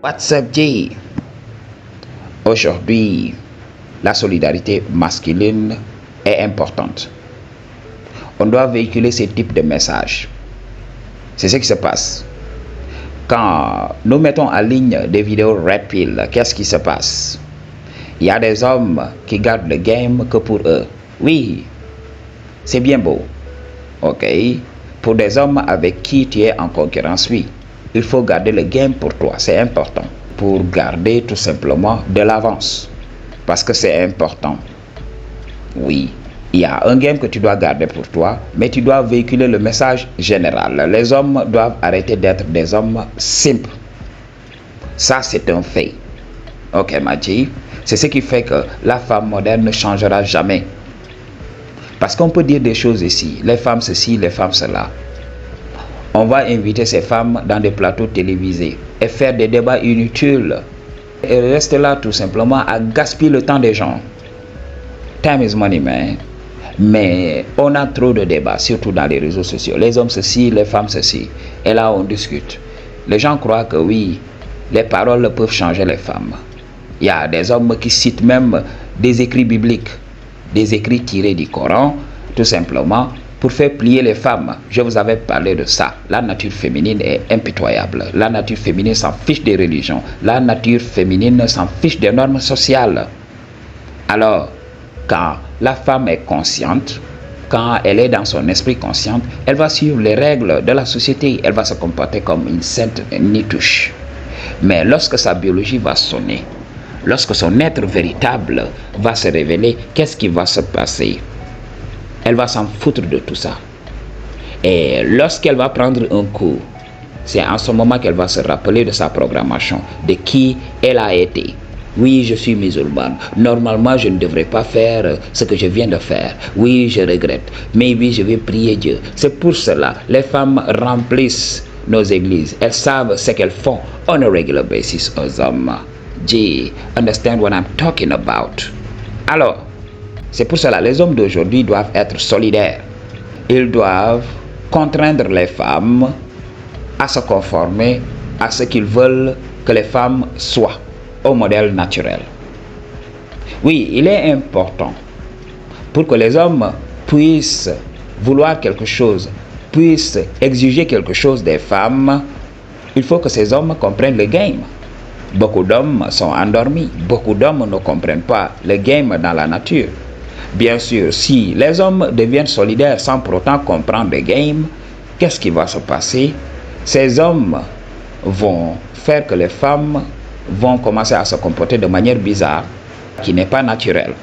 What's up, J? Aujourd'hui, la solidarité masculine est importante. On doit véhiculer ce type de message. C'est ce qui se passe. Quand nous mettons en ligne des vidéos Red Pill, qu'est-ce qui se passe? Il y a des hommes qui gardent le game que pour eux. Oui, c'est bien beau. Ok. Pour des hommes avec qui tu es en concurrence, oui. Il faut garder le game pour toi, c'est important. Pour garder tout simplement de l'avance. Parce que c'est important. Oui, il y a un game que tu dois garder pour toi, mais tu dois véhiculer le message général. Les hommes doivent arrêter d'être des hommes simples. Ça, c'est un fait. Ok, Maji, c'est ce qui fait que la femme moderne ne changera jamais. Parce qu'on peut dire des choses ici, les femmes ceci, les femmes cela. On va inviter ces femmes dans des plateaux télévisés et faire des débats inutiles. Et rester là tout simplement à gaspiller le temps des gens. Time is money, man. Mais on a trop de débats, surtout dans les réseaux sociaux. Les hommes ceci, les femmes ceci. Et là, on discute. Les gens croient que oui, les paroles peuvent changer les femmes. Il y a des hommes qui citent même des écrits bibliques, des écrits tirés du Coran, tout simplement, pour faire plier les femmes. Je vous avais parlé de ça. La nature féminine est impitoyable. La nature féminine s'en fiche des religions. La nature féminine s'en fiche des normes sociales. Alors, quand la femme est consciente, quand elle est dans son esprit consciente, elle va suivre les règles de la société. Elle va se comporter comme une sainte nitouche. Mais lorsque sa biologie va sonner, lorsque son être véritable va se révéler, qu'est-ce qui va se passer? Elle va s'en foutre de tout ça. Et lorsqu'elle va prendre un coup, c'est en ce moment qu'elle va se rappeler de sa programmation, de qui elle a été. Oui, je suis musulmane. Normalement, je ne devrais pas faire ce que je viens de faire. Oui, je regrette. Mais oui, je vais prier Dieu. C'est pour cela, les femmes remplissent nos églises. Elles savent ce qu'elles font on a regular basis aux hommes. Gee, understand what I'm talking about. Alors, c'est pour cela les hommes d'aujourd'hui doivent être solidaires. Ils doivent contraindre les femmes à se conformer à ce qu'ils veulent que les femmes soient, au modèle naturel. Oui, il est important pour que les hommes puissent vouloir quelque chose, puissent exiger quelque chose des femmes, il faut que ces hommes comprennent le game. Beaucoup d'hommes sont endormis, beaucoup d'hommes ne comprennent pas le game dans la nature. Bien sûr, si les hommes deviennent solidaires sans pour autant comprendre le game, qu'est-ce qui va se passer? Ces hommes vont faire que les femmes vont commencer à se comporter de manière bizarre, qui n'est pas naturelle.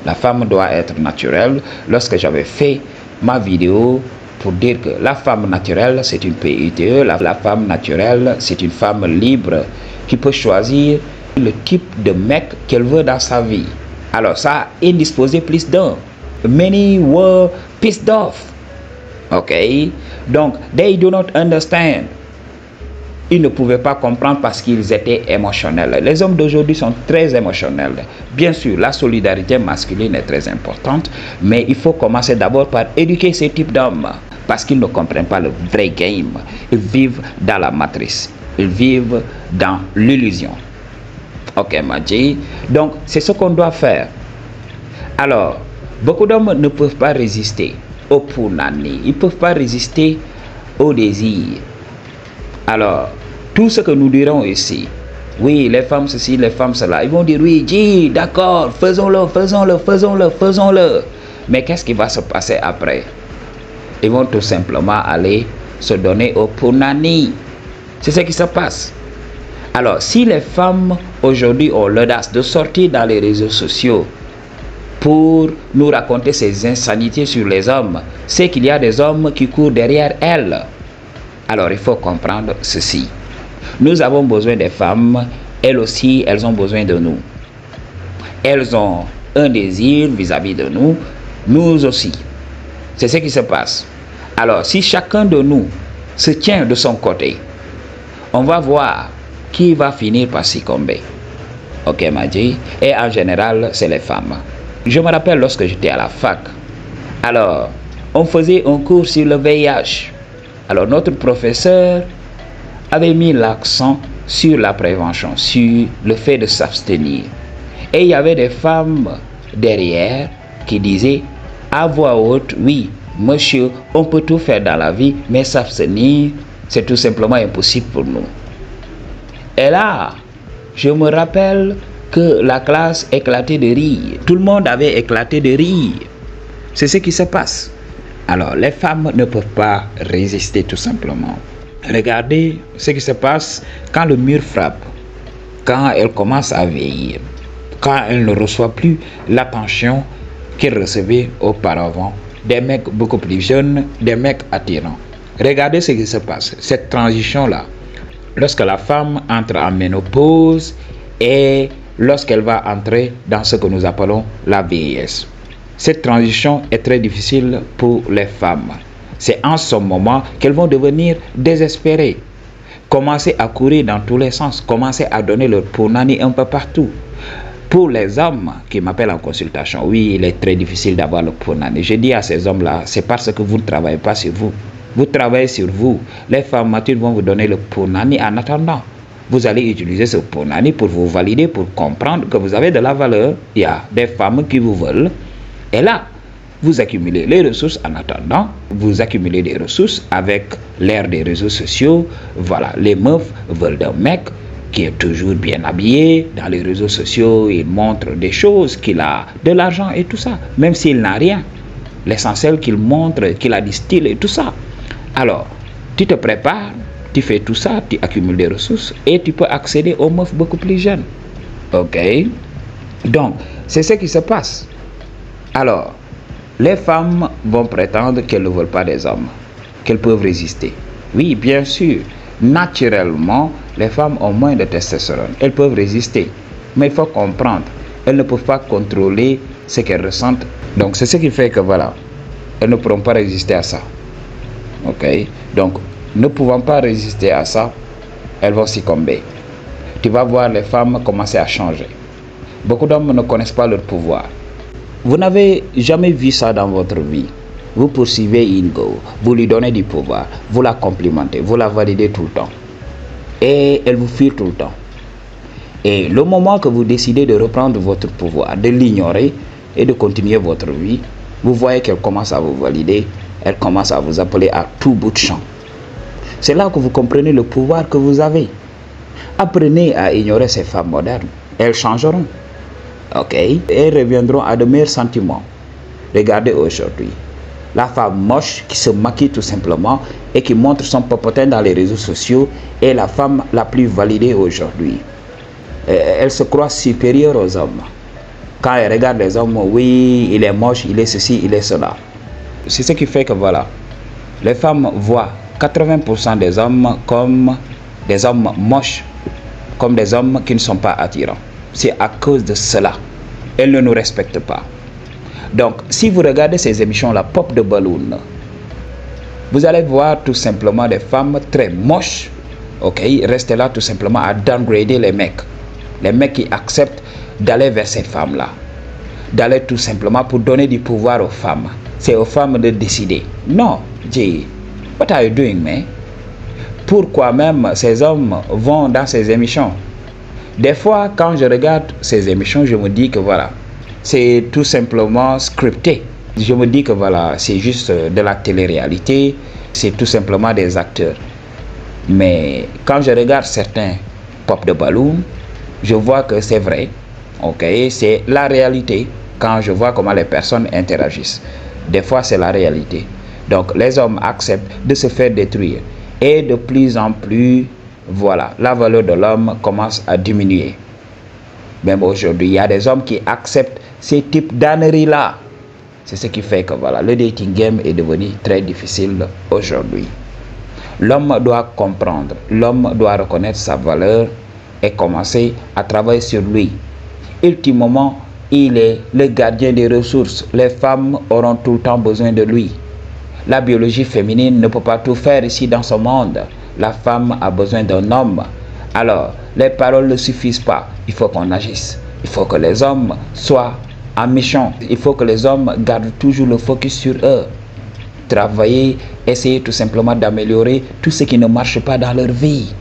La femme doit être naturelle. Lorsque j'avais fait ma vidéo pour dire que la femme naturelle, c'est une PITE, la femme naturelle, c'est une femme libre qui peut choisir le type de mec qu'elle veut dans sa vie. Alors ça a indisposé plus d'un. Many were pissed off. Ok? Donc, they do not understand. Ils ne pouvaient pas comprendre parce qu'ils étaient émotionnels. Les hommes d'aujourd'hui sont très émotionnels. Bien sûr, la solidarité masculine est très importante, mais il faut commencer d'abord par éduquer ces types d'hommes parce qu'ils ne comprennent pas le vrai game. Ils vivent dans la matrice. Ils vivent dans l'illusion. Ok, Maji. Donc, c'est ce qu'on doit faire. Alors, beaucoup d'hommes ne peuvent pas résister au punani. Ils ne peuvent pas résister au désir. Alors, tout ce que nous dirons ici, oui, les femmes ceci, les femmes cela, ils vont dire oui, Ji, d'accord, faisons-le, faisons-le, faisons-le, faisons-le. Mais qu'est-ce qui va se passer après? Ils vont tout simplement aller se donner au punani. C'est ce qui se passe. Alors, si les femmes aujourd'hui ont l'audace de sortir dans les réseaux sociaux pour nous raconter ces insanités sur les hommes, c'est qu'il y a des hommes qui courent derrière elles. Alors, il faut comprendre ceci. Nous avons besoin des femmes, elles aussi, elles ont besoin de nous. Elles ont un désir vis-à-vis de nous, nous aussi. C'est ce qui se passe. Alors, si chacun de nous se tient de son côté, on va voir qui va finir par succomber. Ok, Maji? Et en général, c'est les femmes. Je me rappelle lorsque j'étais à la fac. Alors, on faisait un cours sur le VIH. Alors, notre professeur avait mis l'accent sur la prévention, sur le fait de s'abstenir. Et il y avait des femmes derrière qui disaient à voix haute, oui, monsieur, on peut tout faire dans la vie, mais s'abstenir, c'est tout simplement impossible pour nous. Et là, je me rappelle que la classe éclatait de rire. Tout le monde avait éclaté de rire. C'est ce qui se passe. Alors, les femmes ne peuvent pas résister tout simplement. Regardez ce qui se passe quand le mur frappe, quand elles commencent à vieillir, quand elles ne reçoivent plus l'attention qu'elles recevaient auparavant. Des mecs beaucoup plus jeunes, des mecs attirants. Regardez ce qui se passe, cette transition-là. Lorsque la femme entre en ménopause et lorsqu'elle va entrer dans ce que nous appelons la vieillesse. Cette transition est très difficile pour les femmes. C'est en ce moment qu'elles vont devenir désespérées, commencer à courir dans tous les sens, commencer à donner leur punani un peu partout. Pour les hommes qui m'appellent en consultation, oui, il est très difficile d'avoir le punani. Je dis à ces hommes-là, c'est parce que vous ne travaillez pas sur vous. Vous travaillez sur vous. Les femmes matures vont vous donner le punani en attendant. Vous allez utiliser ce punani pour vous valider, pour comprendre que vous avez de la valeur. Il y a des femmes qui vous veulent. Et là, vous accumulez les ressources en attendant. Vous accumulez des ressources avec l'ère des réseaux sociaux. Voilà, les meufs veulent d'un mec qui est toujours bien habillé. Dans les réseaux sociaux, il montre des choses, qu'il a de l'argent et tout ça. Même s'il n'a rien. L'essentiel qu'il montre, qu'il a du style et tout ça. Alors, tu te prépares, tu fais tout ça, tu accumules des ressources et tu peux accéder aux meufs beaucoup plus jeunes. Ok? Donc, c'est ce qui se passe. Alors, les femmes vont prétendre qu'elles ne veulent pas des hommes, qu'elles peuvent résister. Oui, bien sûr, naturellement, les femmes ont moins de testostérone. Elles peuvent résister, mais il faut comprendre, elles ne peuvent pas contrôler ce qu'elles ressentent. Donc, c'est ce qui fait que voilà, elles ne pourront pas résister à ça. Ok, donc ne pouvant pas résister à ça, elles vont succomber. Tu vas voir les femmes commencer à changer. Beaucoup d'hommes ne connaissent pas leur pouvoir. Vous n'avez jamais vu ça dans votre vie. Vous poursuivez une go, vous lui donnez du pouvoir, vous la complimentez, vous la validez tout le temps. Et elle vous fuit tout le temps. Et le moment que vous décidez de reprendre votre pouvoir, de l'ignorer et de continuer votre vie, vous voyez qu'elle commence à vous valider. Elle commence à vous appeler à tout bout de champ. C'est là que vous comprenez le pouvoir que vous avez. Apprenez à ignorer ces femmes modernes. Elles changeront. Ok? Elles reviendront à de meilleurs sentiments. Regardez aujourd'hui. La femme moche qui se maquille tout simplement et qui montre son popotin dans les réseaux sociaux est la femme la plus validée aujourd'hui. Elle se croit supérieure aux hommes. Quand elle regarde les hommes, oui, il est moche, il est ceci, il est cela. C'est ce qui fait que voilà, les femmes voient 80% des hommes comme des hommes moches, comme des hommes qui ne sont pas attirants. C'est à cause de cela. Elles ne nous respectent pas. Donc, si vous regardez ces émissions-là, Pop de Balloon, vous allez voir tout simplement des femmes très moches, ok, restez là tout simplement à downgrader les mecs. Les mecs qui acceptent d'aller vers ces femmes-là. D'aller tout simplement pour donner du pouvoir aux femmes. C'est aux femmes de décider. Non, Jay, what are you doing, man? Pourquoi même ces hommes vont dans ces émissions? Des fois, quand je regarde ces émissions, je me dis que voilà, c'est tout simplement scripté. Je me dis que voilà, c'est juste de la télé-réalité, c'est tout simplement des acteurs. Mais quand je regarde certains Pop de Balloon, je vois que c'est vrai, ok, c'est la réalité. Quand je vois comment les personnes interagissent, des fois c'est la réalité. Donc les hommes acceptent de se faire détruire et de plus en plus, voilà, la valeur de l'homme commence à diminuer. Même aujourd'hui, il y a des hommes qui acceptent ces types d'âneries-là. C'est ce qui fait que voilà, le dating game est devenu très difficile aujourd'hui. L'homme doit comprendre, l'homme doit reconnaître sa valeur et commencer à travailler sur lui. Ultimement, il est le gardien des ressources. Les femmes auront tout le temps besoin de lui. La biologie féminine ne peut pas tout faire ici dans ce monde. La femme a besoin d'un homme. Alors, les paroles ne suffisent pas. Il faut qu'on agisse. Il faut que les hommes soient en mission. Il faut que les hommes gardent toujours le focus sur eux. Travailler, essayer tout simplement d'améliorer tout ce qui ne marche pas dans leur vie.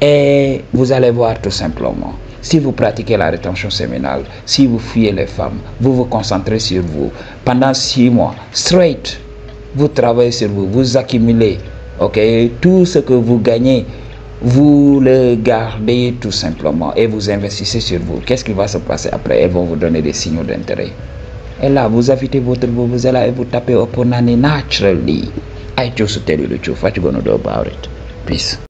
Et vous allez voir tout simplement, si vous pratiquez la rétention séminale, si vous fuyez les femmes, vous vous concentrez sur vous, pendant 6 mois, straight, vous travaillez sur vous, vous accumulez, ok, tout ce que vous gagnez, vous le gardez tout simplement et vous investissez sur vous. Qu'est-ce qui va se passer après? Elles vont vous donner des signaux d'intérêt. Et là, vous invitez votre vuvuzela et vous tapez Oponani naturally. I just tell you the truth. What you gonna do about it? Peace.